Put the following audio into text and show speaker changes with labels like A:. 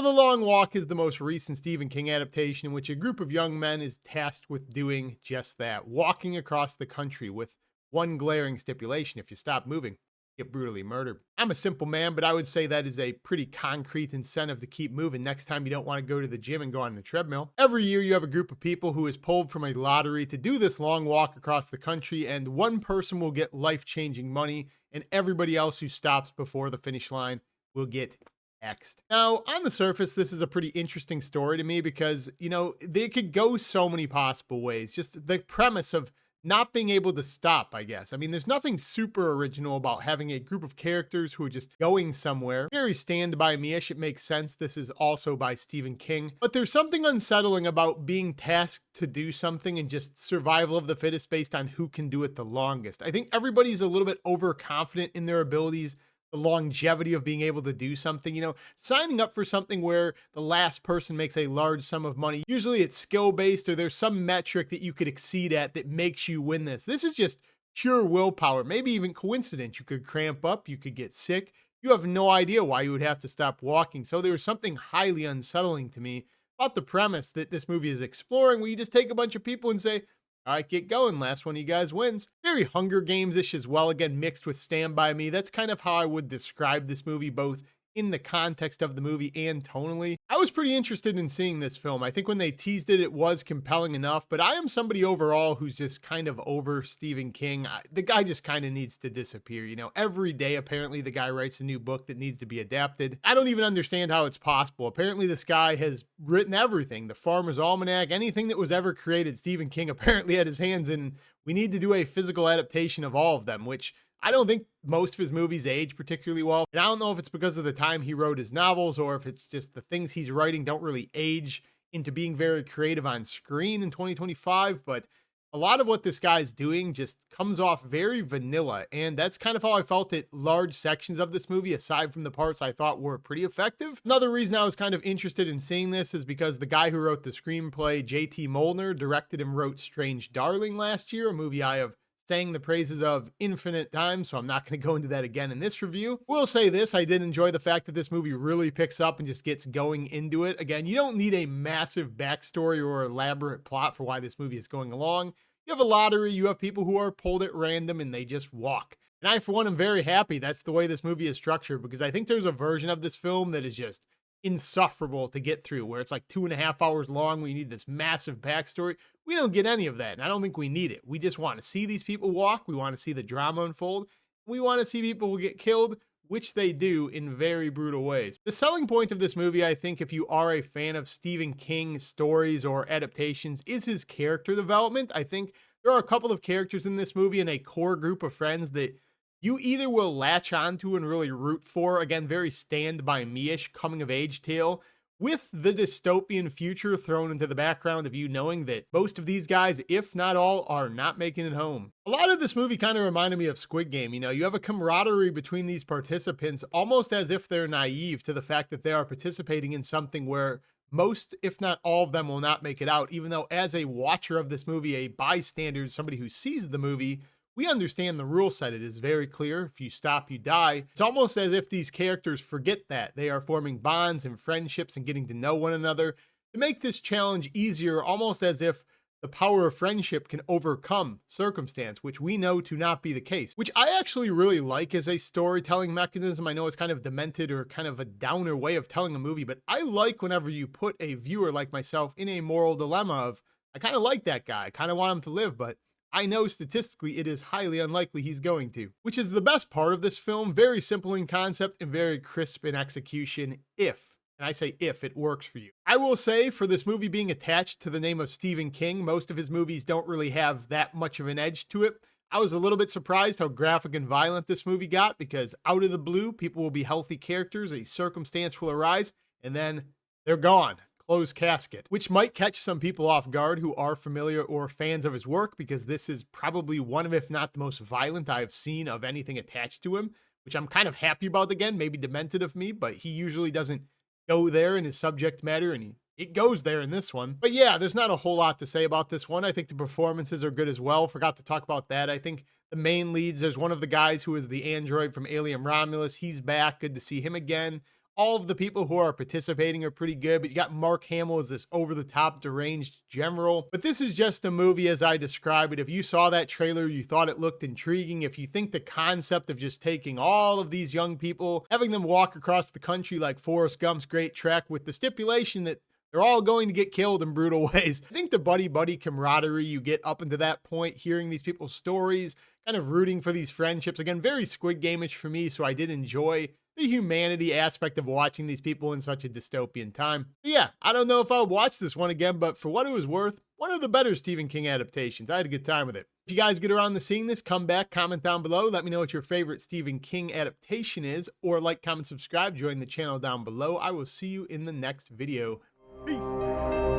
A: So, The Long Walk is the most recent Stephen King adaptation in which a group of young men is tasked with doing just that, walking across the country with one glaring stipulation: if you stop moving, you get brutally murdered. I'm a simple man, but I would say that is a pretty concrete incentive to keep moving next time you don't want to go to the gym and go on the treadmill. Every year, you have a group of people who is pulled from a lottery to do this long walk across the country, and one person will get life changing money, and everybody else who stops before the finish line will get next. Now, on the surface, this is a pretty interesting story to me because, they could go so many possible ways. Just the premise of not being able to stop, I guess. I mean, there's nothing super original about having a group of characters who are just going somewhere. Very Stand By Me-ish. It makes sense. This is also by Stephen King. But there's something unsettling about being tasked to do something and just survival of the fittest based on who can do it the longest. I think everybody's a little bit overconfident in their abilities, the longevity of being able to do something, signing up for something where the last person makes a large sum of money. Usually it's skill based or there's some metric that you could exceed at that makes you win this. This is just pure willpower, maybe even coincidence. You could cramp up, you could get sick. You have no idea why you would have to stop walking. So there was something highly unsettling to me about the premise that this movie is exploring, where you just take a bunch of people and say, all right, get going. Last one of you guys wins. Very Hunger Games-ish as well, again, mixed with Stand By Me. That's kind of how I would describe this movie, both in the context of the movie and tonally. I was pretty interested in seeing this film. I think when they teased it, it was compelling enough, but I am somebody overall who's just kind of over Stephen King. The guy just kind of needs to disappear. Every day, apparently, the guy writes a new book that needs to be adapted. I don't even understand how it's possible. Apparently, this guy has written everything. The Farmer's Almanac, anything that was ever created, Stephen King apparently had his hands in. We need to do a physical adaptation of all of them, which I don't think most of his movies age particularly well. And I don't know if it's because of the time he wrote his novels or if it's just the things he's writing don't really age into being very creative on screen in 2025. But a lot of what this guy's doing just comes off very vanilla. And that's kind of how I felt at large sections of this movie, aside from the parts I thought were pretty effective. Another reason I was kind of interested in seeing this is because the guy who wrote the screenplay, JT Molnar, directed and wrote Strange Darling last year, a movie I have sang the praises of infinite times, so I'm not going to go into that again in this review. Will say this: I did enjoy the fact that this movie really picks up and just gets going into it. Again, you don't need a massive backstory or elaborate plot for why this movie is going along. You have a lottery, you have people who are pulled at random and they just walk. And I, for one, am very happy that's the way this movie is structured, because I think there's a version of this film that is just insufferable to get through, where it's like 2.5 hours long. We need this massive backstory. We don't get any of that, and I don't think we need it. We just want to see these people walk. We want to see the drama unfold. We want to see people get killed, which they do in very brutal ways. The selling point of this movie, I think, if you are a fan of Stephen King stories or adaptations, is his character development. I think there are a couple of characters in this movie and a core group of friends that you either will latch onto and really root for. Again, very Stand By Me-ish coming of age tale, with the dystopian future thrown into the background of you knowing that most of these guys, if not all, are not making it home. A lot of this movie kind of reminded me of Squid Game. You have a camaraderie between these participants, almost as if they're naive to the fact that they are participating in something where most, if not all of them, will not make it out, even though as a watcher of this movie, a bystander, somebody who sees the movie, we understand the rule set. It is very clear. If you stop, you die. It's almost as if these characters forget that. They are forming bonds and friendships and getting to know one another to make this challenge easier, almost as if the power of friendship can overcome circumstance, which we know to not be the case, which I actually really like as a storytelling mechanism. I know it's kind of demented or kind of a downer way of telling a movie, but I like whenever you put a viewer like myself in a moral dilemma of, I kind of like that guy. I kind of want him to live, but I know statistically it is highly unlikely he's going to, which is the best part of this film. Very simple in concept and very crisp in execution, and I say if it works for you. I will say, for this movie being attached to the name of Stephen King, most of his movies don't really have that much of an edge to it. I was a little bit surprised how graphic and violent this movie got, because out of the blue, people will be healthy characters, a circumstance will arise, and then they're gone. Closed casket, which might catch some people off guard who are familiar or fans of his work, because this is probably one of, if not the most violent I've seen of anything attached to him, which I'm kind of happy about. Again, maybe demented of me, but he usually doesn't go there in his subject matter, and it goes there in this one. But yeah, there's not a whole lot to say about this one. I think the performances are good as well. Forgot to talk about that. I think the main leads, there's one of the guys who is the android from Alien Romulus. He's back. Good to see him again. All of the people who are participating are pretty good, but you got Mark Hamill as this over-the-top deranged general. But this is just a movie as I describe it. If you saw that trailer, you thought it looked intriguing. If you think the concept of just taking all of these young people, having them walk across the country like Forrest Gump's Great Trek with the stipulation that they're all going to get killed in brutal ways. I think the buddy camaraderie you get up into that point, hearing these people's stories, kind of rooting for these friendships. Again, very Squid Game-ish for me, so I did enjoy the humanity aspect of watching these people in such a dystopian time. But yeah, I don't know if I'll watch this one again, but for what it was worth, one of the better Stephen King adaptations. I had a good time with it. If you guys get around to seeing this, come back, comment down below. Let me know what your favorite Stephen King adaptation is, or like, comment, subscribe, join the channel down below. I will see you in the next video. Peace.